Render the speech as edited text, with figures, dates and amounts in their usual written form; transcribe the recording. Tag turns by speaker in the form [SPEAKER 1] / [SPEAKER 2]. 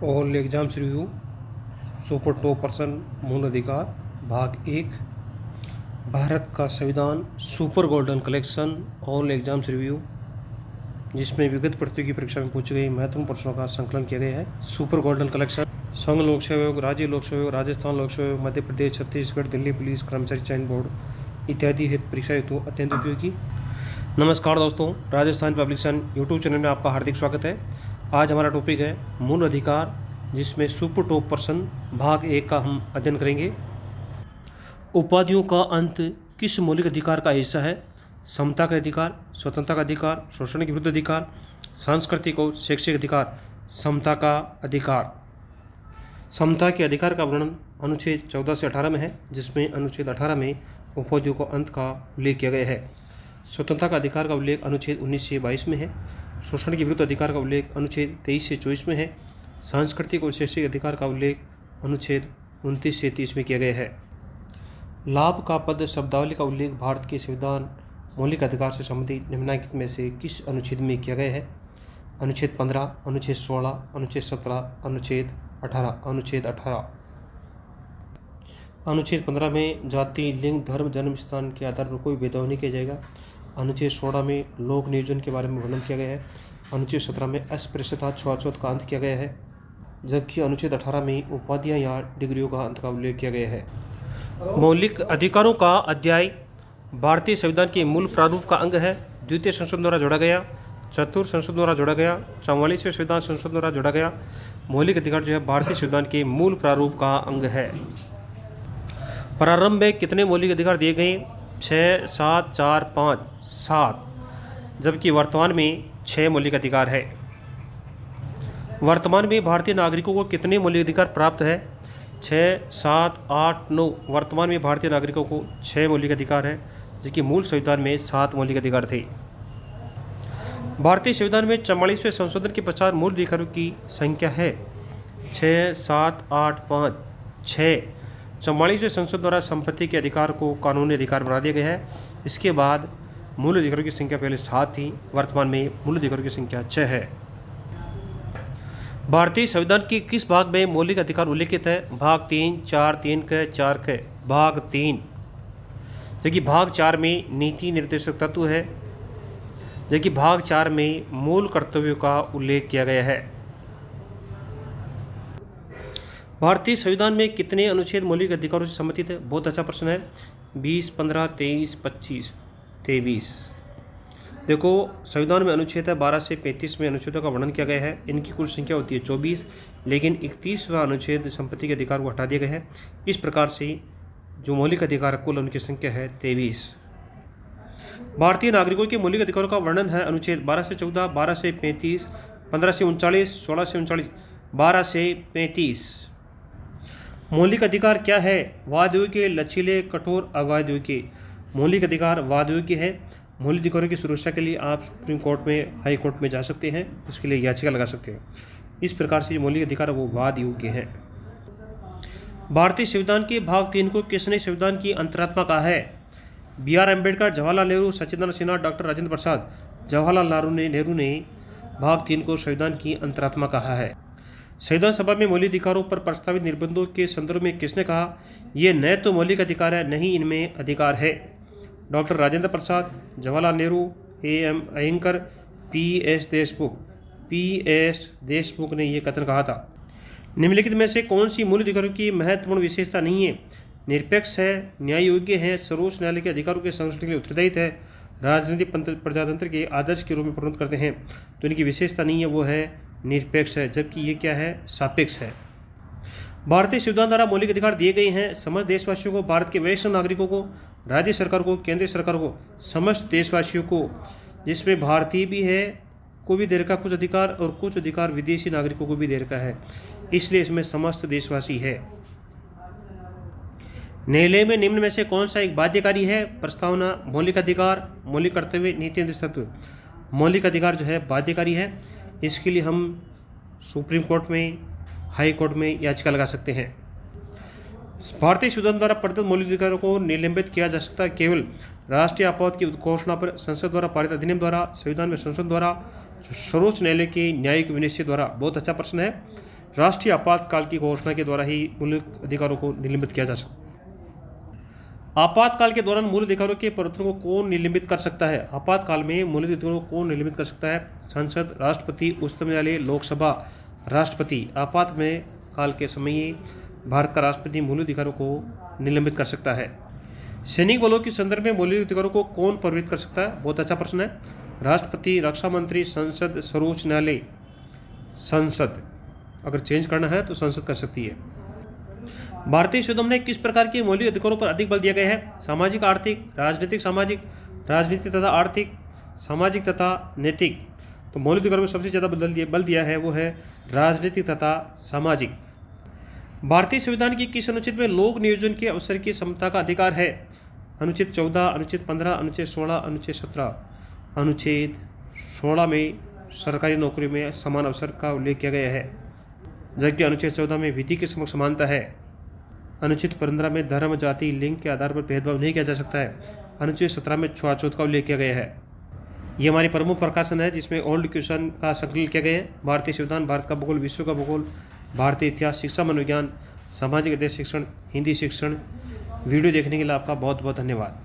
[SPEAKER 1] All exams review super top person मूल अधिकार भाग 1 भारत का संविधान super golden collection all exams review, जिसमें विगत प्रतियोगी परीक्षा में पूछे गए महत्वपूर्ण प्रश्नों का संकलन किया गया है। सुपर गोल्डन कलेक्शन संघ लोक सेवा आयोग, राज्य लोक सेवा आयोग, राजस्थान लोक सेवा आयोग, मध्य प्रदेश, छत्तीसगढ़, दिल्ली पुलिस कर्मचारी चयन बोर्ड इत्यादि हेतु परीक्षा हेतु अत्यंत उपयोगी। नमस्कार दोस्तों, राजस्थान पब्लिकेशन यूट्यूब चैनल में आपका हार्दिक स्वागत है। आज हमारा टॉपिक है मूल अधिकार, जिसमें सुपर टॉप पर्सन भाग 1 का हम अध्ययन करेंगे। उपाधियों का अंत किस मौलिक अधिकार का हिस्सा है? समता का अधिकार, स्वतंत्रता का अधिकार, शोषण के विरुद्ध अधिकार, सांस्कृतिक और शैक्षिक अधिकार। समता का अधिकार। समता के अधिकार का वर्णन अनुच्छेद 14 से 18 में है, जिसमें अनुच्छेद 18 में उपाधियों का अंत का उल्लेख किया गया है। स्वतंत्रता का अधिकार का उल्लेख अनुच्छेद 19 से 22 में है। शोषण के विरुद्ध अधिकार का उल्लेख अनुच्छेद 23 से 24 में है। सांस्कृतिक और शैक्षिक अधिकार का उल्लेख अनुच्छेद 29 से 30 में किया गया है। लाभ का पद शब्दावली का उल्लेख भारत के संविधान मौलिक अधिकार से संबंधित निम्नलिखित में से किस अनुच्छेद में किया गया है? अनुच्छेद 15, अनुच्छेद 16, अनुच्छेद 17, अनुच्छेद 18। अनुच्छेद 18। अनुच्छेद 15 में जाति, लिंग, धर्म, जन्म स्थान के आधार पर कोई भेदभाव नहीं किया जाएगा। अनुच्छेद 16 में लोक नियोजन के बारे में वर्णन किया गया है। अनुच्छेद 17 में अस्पृश्यता छुआछूत का अंत किया गया है, जबकि अनुच्छेद 18 में उपाधियां या डिग्रियों का अंत का उल्लेख किया गया है। मौलिक अधिकारों का अध्याय भारतीय संविधान के मूल प्रारूप का अंग है। द्वितीय संशोधन द्वारा जोड़ा गया, चतुर्थ संशोधन द्वारा जोड़ा गया, 44वें संविधान संशोधन द्वारा जोड़ा गया। मौलिक अधिकार जो है भारतीय संविधान के मूल प्रारूप का अंग है। प्रारंभ में कितने मौलिक अधिकार दिए गए? 6, 7, 4, 5, 7, जबकि वर्तमान में 6 मौलिक अधिकार है। वर्तमान में भारतीय नागरिकों को कितने मौलिक अधिकार प्राप्त है? 6, 7, 8, 9। वर्तमान में भारतीय नागरिकों को 6 मौलिक अधिकार है, जबकि मूल संविधान में 7 मौलिक अधिकार थे। भारतीय संविधान में 44वें संशोधन के पश्चात मूल अधिकारों की संख्या है 6, 7, 8, 5, 6। 44वें संशोधन द्वारा संपत्ति के अधिकार को कानूनी अधिकार बना दिया गया है। इसके बाद मूल अधिकारों की संख्या पहले 7 थी, वर्तमान में मूल अधिकारों की संख्या 6 है। भारतीय संविधान के किस भाग में मौलिक अधिकार उल्लिखित है? भाग 3, 4, 3 के 4 के। भाग 3। जबकि भाग 4 में नीति निर्देशक तत्व है, जबकि भाग 4 में मूल कर्तव्यों का उल्लेख किया गया है। भारतीय संविधान में कितने अनुच्छेद मौलिक अधिकारों से संबंधित है? बहुत अच्छा प्रश्न है। 20, 15, 23, 25, 23। देखो, संविधान में अनुच्छेद है 12 से 35 में अनुच्छेदों का वर्णन किया गया है। इनकी कुल संख्या होती है 24, लेकिन 31वां अनुच्छेद संपत्ति के अधिकार को हटा दिया गया है। इस प्रकार से जो मौलिक अधिकार कुल उनकी संख्या है 23। भारतीय नागरिकों के मौलिक अधिकारों का वर्णन है अनुच्छेद 12 से 14, 12 से 35, 15 से 39, 16 से 39, 12 से 35। मौलिक अधिकार क्या है? वादयोग्य, लचीले, कठोर, अवादयोग्य। मौलिक अधिकार वादयोग्य है। मौलिक अधिकारों की सुरक्षा के लिए आप सुप्रीम कोर्ट में, हाई कोर्ट में जा सकते हैं, उसके लिए याचिका लगा सकते हैं। इस प्रकार से जो मौलिक अधिकार है वो वाद योग्य है। भारतीय संविधान के भाग 3 को किसने संविधान की अंतरात्मा कहा है? BR अम्बेडकर, जवाहरलाल नेहरू, सच्चिदानंद सिन्हा, डॉक्टर राजेंद्र प्रसाद। जवाहरलाल नेहरू ने भाग 3 को संविधान की अंतरात्मा कहा है। संविधान सभा में मौलिक अधिकारों पर प्रस्तावित निबंधों के संदर्भ में किसने कहा, ये न तो मौलिक अधिकार है, नहीं इनमें अधिकार है? Doctor Rajendra Prasad, Jawaharlal Nehru, AM Ayyangar, PS Deshmukh ने यह कथन कहा था। निम्नलिखित में से कौन सी मूल अधिकारों की महत्वपूर्ण विशेषता नहीं है? निरपेक्ष है, न्याय योग्य है, सर्वोच्च न्यायालय के अधिकारों के संरक्षण के लिए उत्तरदायित्व है, राजनीतिक प्रजातंत्र के आदर्श के रूप में प्रस्तुत करते हैं। तो इनकी विशेषता नहीं है, वो है निरपेक्ष है, जबकि ये क्या है? सापेक्ष है। भारतीय संविधान द्वारा मौलिक अधिकार दिए गए हैं समस्त देशवासियों को, भारत के वरिष्ठ नागरिकों को, राज्य सरकार को, केंद्रीय सरकार को, समस्त देशवासियों को, जिसमें भारतीय भी है को भी दे रखा कुछ अधिकार, और कुछ अधिकार विदेशी नागरिकों को भी दे रखा है, इसलिए इसमें समस्त देशवासी है। न्यायालय में निम्न में से कौन सा एक बाध्यकारी है? प्रस्तावना, मौलिक अधिकार, मौलिक कर्तव्य, नीति निर्देशक तत्व। मौलिक अधिकार जो है बाध्यकारी है। इसके लिए हम सुप्रीम कोर्ट में, हाई कोर्ट में याचिका लगा सकते हैं। भारतीय संविधान द्वारा प्रदत्त मौलिक अधिकारों को निलंबित किया जा सकता है केवल राष्ट्रीय आपात की घोषणा पर, संसद द्वारा पारित अधिनियम द्वारा, संविधान में संशोधन द्वारा, सर्वोच्च न्यायालय के न्यायिक विनिश्चय द्वारा। बहुत अच्छा प्रश्न है। राष्ट्रीय आपातकाल की घोषणा के द्वारा ही मौलिक अधिकारों को निलंबित किया जा सकता है। आपातकाल के दौरान मूल अधिकारों के परिवर्तन को कौन निलंबित कर सकता है? आपातकाल में मौलिक अधिकारों को कौन निलंबित कर सकता है? संसद, राष्ट्रपति, उच्चतम न्यायालय, लोकसभा, राष्ट्रपति। आपात में काल के समय भारत का राष्ट्रपति मौलिक अधिकारों को निलंबित कर सकता है। सैनिक बलों के संदर्भ में मौलिक अधिकारों को कौन प्रभावित कर सकता है? बहुत अच्छा प्रश्न है। राष्ट्रपति, रक्षा मंत्री, संसद, सर्वोच्च न्यायालय। संसद, अगर चेंज करना है तो संसद कर सकती है। भारतीय संविधान में किस प्रकार के मौलिक अधिकारों पर अधिक बल दिया गया है? सामाजिक, आर्थिक, राजनीतिक, सामाजिक, राजनीतिक तथा आर्थिक, सामाजिक तथा नैतिक। तो मौलिक अधिकारों में सबसे ज़्यादा बल दिया है वो है राजनीतिक तथा सामाजिक। भारतीय संविधान की किस अनुच्छेद में लोक नियोजन के अवसर की समता का अधिकार है? अनुच्छेद 14, अनुच्छेद 15, अनुच्छेद 16, अनुच्छेद 17। अनुच्छेद 16 में सरकारी नौकरी में समान अवसर का उल्लेख किया गया है, जबकि अनुच्छेद 14 में विधि की समानता है। अनुच्छेद 15 में धर्म, जाति, लिंग के आधार पर भेदभाव नहीं किया जा सकता है। अनुच्छेद 17 में छुआछूत का उल्लेख किया गया है। ये हमारी प्रमुख प्रकाशन है जिसमें ओल्ड क्वेश्चन का संकलन किया गया है। भारतीय संविधान, भारत का भूगोल, विश्व का भूगोल, भारतीय इतिहास, शिक्षा मनोविज्ञान, सामाजिक अध्ययन शिक्षण, हिंदी शिक्षण। वीडियो देखने के लिए आपका बहुत बहुत धन्यवाद।